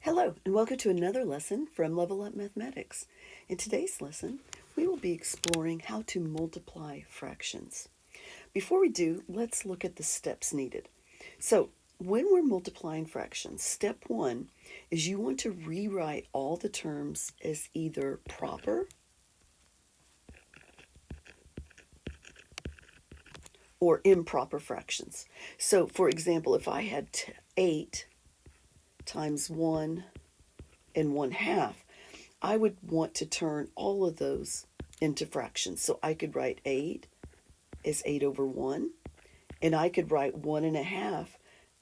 Hello, and welcome to another lesson from Level Up Mathematics. In today's lesson, we will be exploring how to multiply fractions. Before we do, let's look at the steps needed. So, when we're multiplying fractions, step one is you want to rewrite all the terms as either proper or improper fractions. So, for example, if I had 8 times 1 and 1/2, I would want to turn all of those into fractions. So I could write 8 as 8 over 1, and I could write 1/2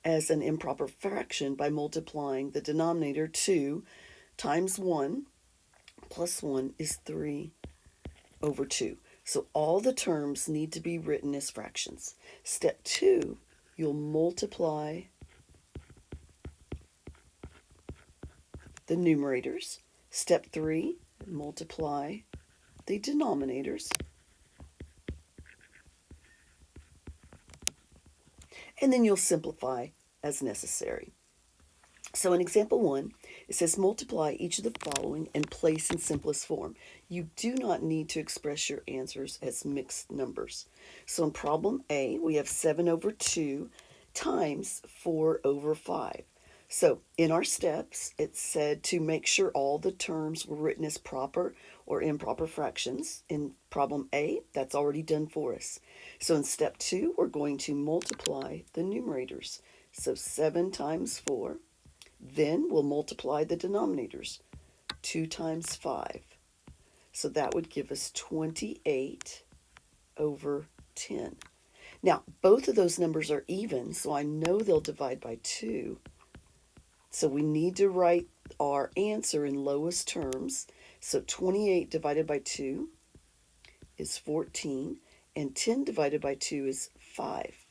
as an improper fraction by multiplying the denominator. 2 times 1 plus 1 is 3 over 2. So all the terms need to be written as fractions. Step 2, you'll multiply the numerators. Step 3, multiply the denominators. And then you'll simplify as necessary. So in example 1, it says multiply each of the following and place in simplest form. You do not need to express your answers as mixed numbers. So in problem A, we have 7 over 2 times 4 over 5. So in our steps, it said to make sure all the terms were written as proper or improper fractions. In problem A, that's already done for us. So in step 2, we're going to multiply the numerators. So 7 times 4. Then we'll multiply the denominators. 2 times 5. So that would give us 28 over 10. Now, both of those numbers are even, so I know they'll divide by 2. So we need to write our answer in lowest terms. So 28 divided by 2 is 14, and 10 divided by 2 is 5.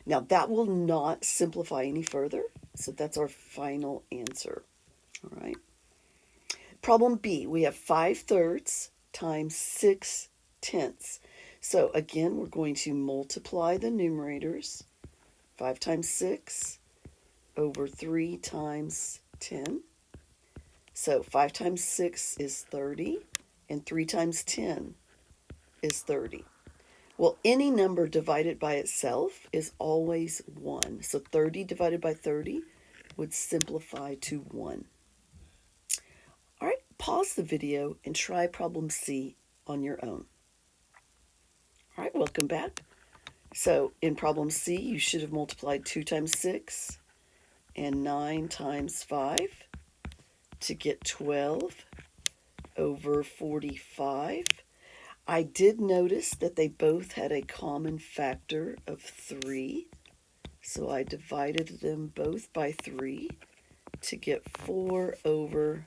Now that will not simplify any further, so that's our final answer. All right. Problem B, we have 5/3 times 6/10. So again, we're going to multiply the numerators. 5 times 6 over 3 times 10. So 5 times 6 is 30, and 3 times 10 is 30. Well, any number divided by itself is always 1. So 30 divided by 30 would simplify to 1. All right, pause the video and try problem C on your own. All right, welcome back. So in problem C, you should have multiplied 2 times 6 and 9 times 5 to get 12 over 45. I did notice that they both had a common factor of 3, so I divided them both by 3 to get 4 over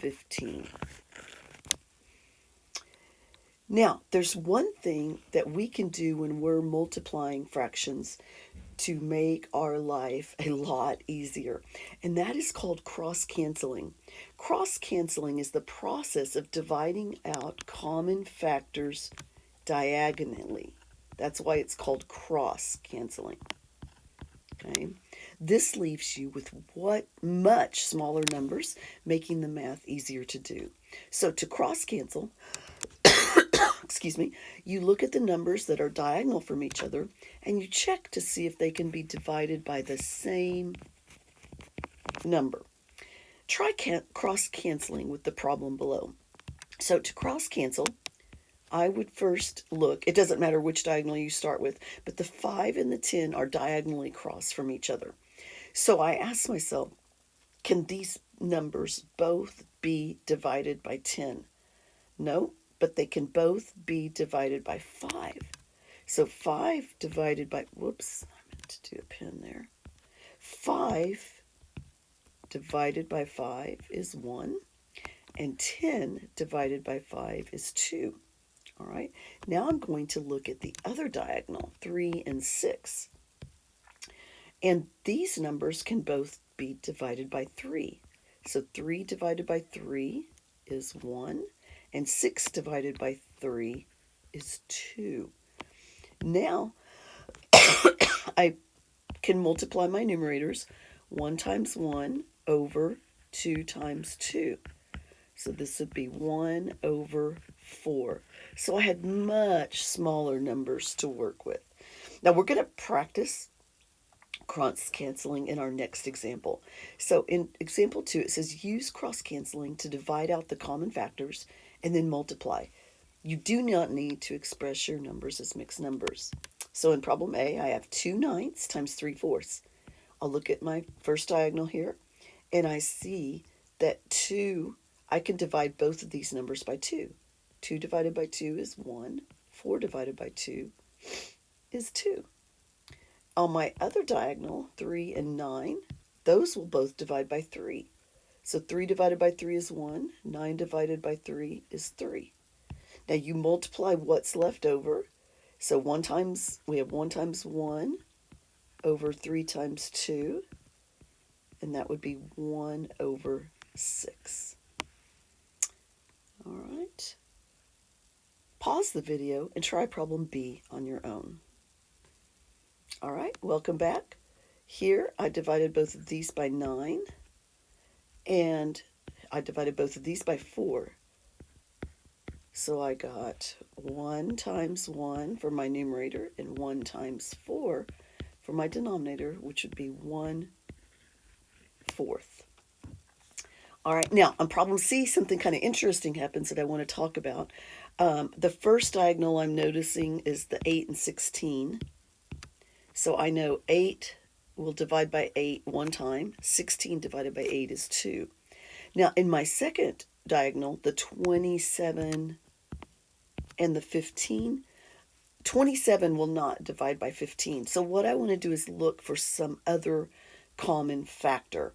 15. Now, there's one thing that we can do when we're multiplying fractions to make our life a lot easier, and that is called cross-canceling. Cross-canceling is the process of dividing out common factors diagonally. That's why it's called cross-canceling. Okay? This leaves you with much smaller numbers, making the math easier to do. So to cross-cancel, excuse me, you look at the numbers that are diagonal from each other and you check to see if they can be divided by the same number. Try cross-canceling with the problem below. So to cross-cancel, I would first look, it doesn't matter which diagonal you start with, but the 5 and the 10 are diagonally cross from each other. So I asked myself, can these numbers both be divided by 10? No, but they can both be divided by 5. So 5 divided by, whoops, I meant to do a pen there. 5 divided by 5 is 1, and 10 divided by 5 is 2. All right, now I'm going to look at the other diagonal, 3 and 6. And these numbers can both be divided by 3. So 3 divided by 3 is 1, and 6 divided by 3 is 2. Now, I can multiply my numerators. 1 times 1 over 2 times 2. So this would be 1 over 4. So I had much smaller numbers to work with. Now we're going to practice cross canceling in our next example. So in example 2, it says use cross canceling to divide out the common factors and then multiply. You do not need to express your numbers as mixed numbers. So in problem A, I have 2/9 times 3/4. I'll look at my first diagonal here, and I see that 2, I can divide both of these numbers by 2. 2 divided by 2 is 1. 4 divided by 2 is 2. On my other diagonal, 3 and 9, those will both divide by 3. So 3 divided by 3 is 1. 9 divided by 3 is 3. Now you multiply what's left over. So we have 1 times 1 over 3 times 2, and that would be 1 over 6. All right. Pause the video and try problem B on your own. All right, welcome back. Here I divided both of these by 9, and I divided both of these by 4. So I got 1 times 1 for my numerator and 1 times 4 for my denominator, which would be 1/4. All right, now on problem C, something kind of interesting happens that I want to talk about. The first diagonal I'm noticing is the 8 and 16. So I know 8 will divide by 8 one time. 16 divided by 8 is 2. Now in my second diagonal, the 27 and the 15, 27 will not divide by 15. So what I want to do is look for some other common factor.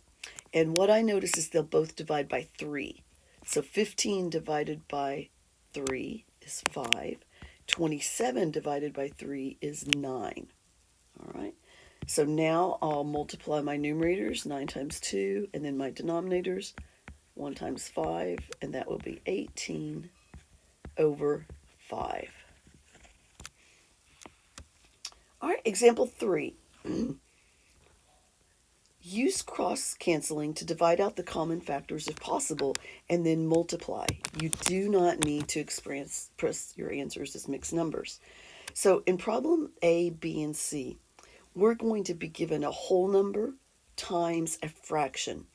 And what I notice is they'll both divide by 3. So 15 divided by 3 is 5. 27 divided by 3 is 9. All right. So now I'll multiply my numerators, 9 times 2, and then my denominators, 1 times 5, and that will be 18 over 5. All right, example 3. Use cross-canceling to divide out the common factors if possible, and then multiply. You do not need to express your answers as mixed numbers. So in problem A, B, and C, we're going to be given a whole number times a fraction.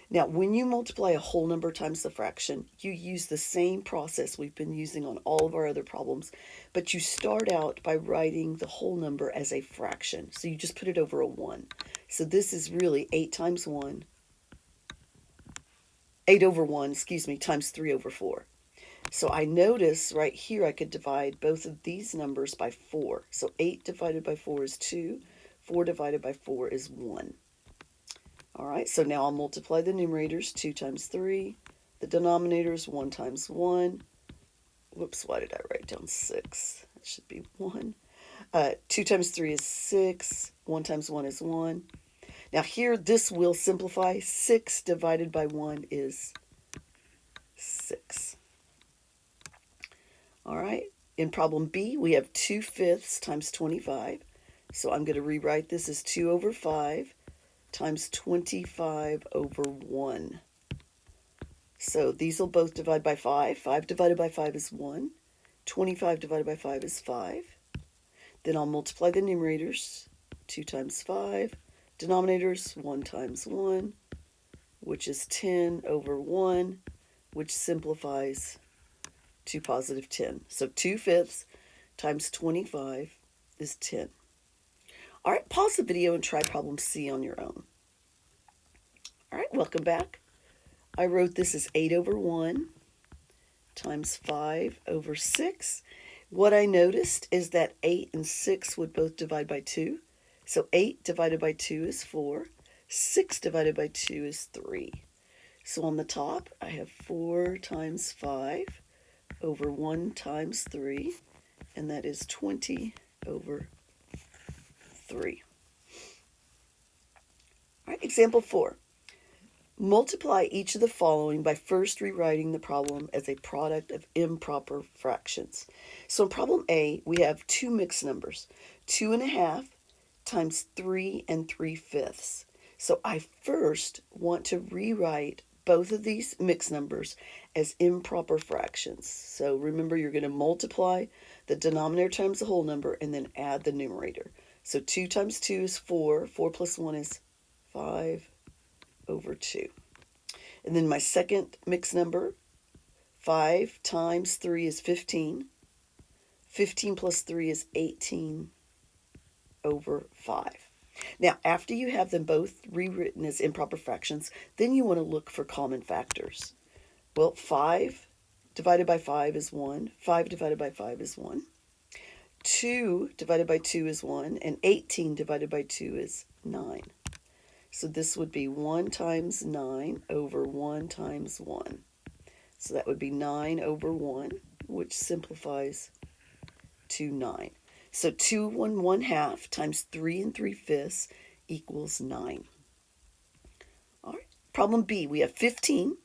Now, when you multiply a whole number times the fraction, you use the same process we've been using on all of our other problems, but you start out by writing the whole number as a fraction. So you just put it over a 1. So this is really 8 times 1, 8 over 1, times 3 over 4. So I notice right here I could divide both of these numbers by 4. So 8 divided by 4 is 2. 4 divided by 4 is 1. All right, so now I'll multiply the numerators, 2 times 3. The denominators, 1 times 1. Whoops, why did I write down 6? That should be 1. 2 times 3 is 6. 1 times 1 is 1. Now here, this will simplify. 6 divided by 1 is 6. All right, in problem B, we have 2/5 times 25. So I'm going to rewrite this as 2 over 5 times 25 over 1. So these will both divide by 5. 5 divided by 5 is 1. 25 divided by 5 is 5. Then I'll multiply the numerators, 2 times 5. Denominators, 1 times 1, which is 10 over 1, which simplifies to positive 10. So 2/5 times 25 is 10. All right, pause the video and try problem C on your own. All right, welcome back. I wrote this as 8 over 1 times 5 over 6. What I noticed is that 8 and 6 would both divide by 2. So 8 divided by 2 is 4. 6 divided by 2 is 3. So on the top, I have 4 times 5 over 1 times 3, and that is 20 over 3. All right, example 4. Multiply each of the following by first rewriting the problem as a product of improper fractions. So in problem A, we have two mixed numbers, 2 1/2 times 3 3/5. So I first want to rewrite both of these mixed numbers as improper fractions. So remember, you're going to multiply the denominator times the whole number and then add the numerator. So 2 times 2 is 4. 4 plus 1 is 5 over 2. And then my second mixed number, 5 times 3 is 15. 15 plus 3 is 18 over 5. Now, after you have them both rewritten as improper fractions, then you want to look for common factors. Well, 5 divided by 5 is 1. 5 divided by 5 is 1. 2 divided by 2 is 1. And 18 divided by 2 is 9. So this would be 1 times 9 over 1 times 1. So that would be 9 over 1, which simplifies to 9. So 2 and 1/2 times 3 and 3/5 equals 9. All right. Problem B, we have 15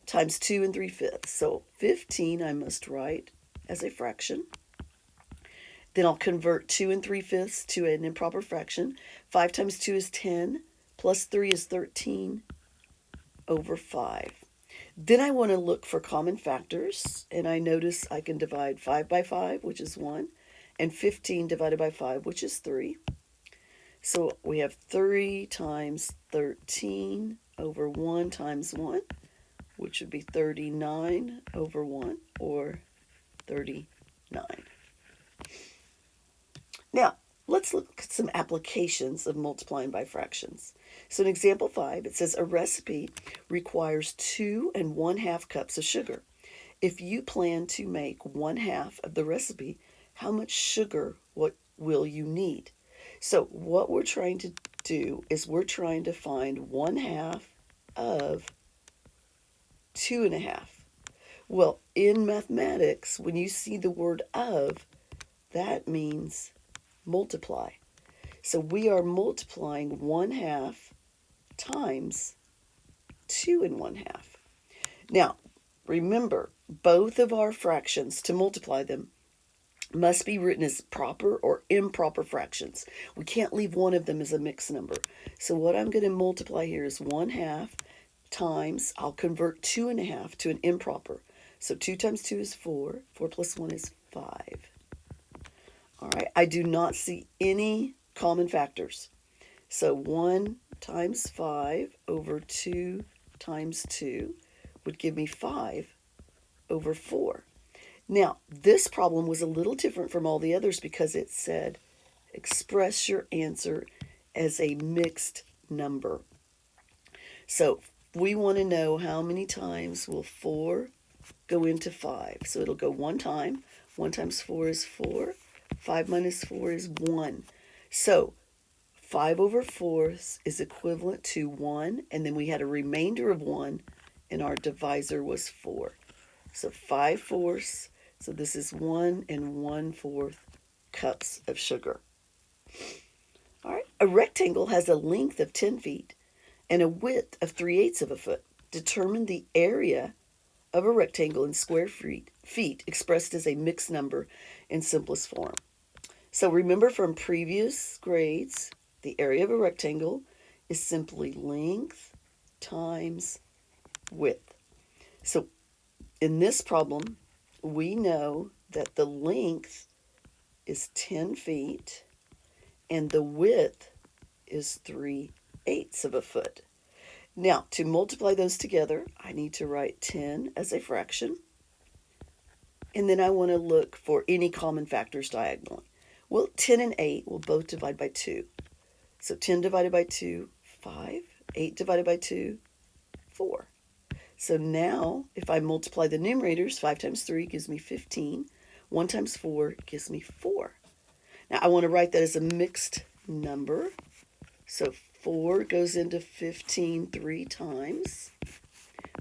times 2 and 3/5. So 15 I must write as a fraction. Then I'll convert 2 and 3/5 to an improper fraction. 5 times 2 is 10, plus 3 is 13 over 5. Then I want to look for common factors, and I notice I can divide 5 by 5, which is 1, and 15 divided by 5, which is 3. So we have 3 times 13 over 1 times 1, which would be 39 over 1, or 39. Now, let's look at some applications of multiplying by fractions. So in example 5, it says a recipe requires 2 1/2 cups of sugar. If you plan to make 1/2 of the recipe, how much sugar will you need? So what we're trying to do is we're trying to find 1/2 of 2 1/2. Well, in mathematics, when you see the word of, that means multiply. So we are multiplying 1/2 times 2 1/2. Now, remember, both of our fractions, to multiply them, must be written as proper or improper fractions. We can't leave one of them as a mixed number. So what I'm going to multiply here is 1/2 times, I'll convert 2 1/2 to an improper. So 2 times 2 is 4. 4 plus 1 is 5. All right, I do not see any common factors. So 1 times 5 over 2 times 2 would give me 5 over 4. Now, this problem was a little different from all the others because it said express your answer as a mixed number. So we want to know how many times will 4 go into 5. So it'll go 1 time. 1 times 4 is 4. 5 minus 4 is 1. So 5 over 4 is equivalent to 1, and then we had a remainder of 1, and our divisor was 4. So 5/4, so this is 1 1/4 cups of sugar. All right, a rectangle has a length of 10 feet and a width of 3/8 of a foot. Determine the area of a rectangle in square feet expressed as a mixed number in simplest form. So remember from previous grades, the area of a rectangle is simply length times width. So in this problem, we know that the length is 10 feet and the width is 3/8 of a foot. Now, to multiply those together, I need to write 10 as a fraction. And then I want to look for any common factors diagonally. Well, 10 and 8 will both divide by 2. So 10 divided by 2, 5. 8 divided by 2, 4. So now, if I multiply the numerators, 5 times 3 gives me 15. 1 times 4 gives me 4. Now, I want to write that as a mixed number. So 4 goes into 15 3 times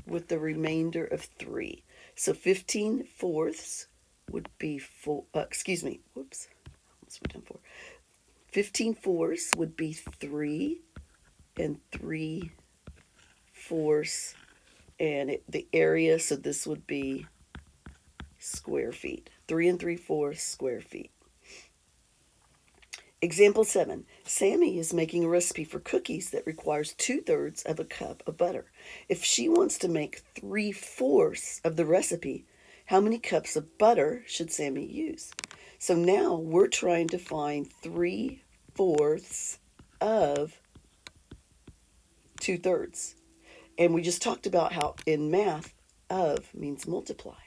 with the remainder of 3. So 15/4 would be 4, whoops, let's put down 4. 15/4 would be 3 and 3/4, and the area, so this would be square feet. 3 3/4 square feet. Example 7. Sammy is making a recipe for cookies that requires 2/3 of a cup of butter. If she wants to make 3/4 of the recipe, how many cups of butter should Sammy use? So now we're trying to find 3/4 of 2/3. And we just talked about how in math, of means multiply.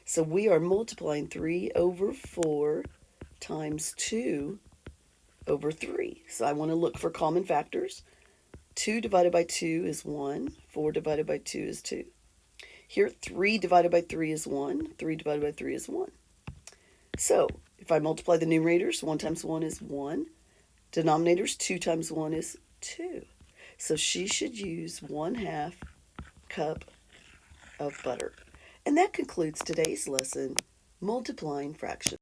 So we are multiplying 3/4 times 2/3. So I want to look for common factors. 2 divided by 2 is 1. 4 divided by 2 is 2. Here, 3 divided by 3 is 1. 3 divided by 3 is 1. So if I multiply the numerators, 1 times 1 is 1. Denominators, 2 times 1 is 2. So she should use 1/2 cup of butter. And that concludes today's lesson, multiplying fractions.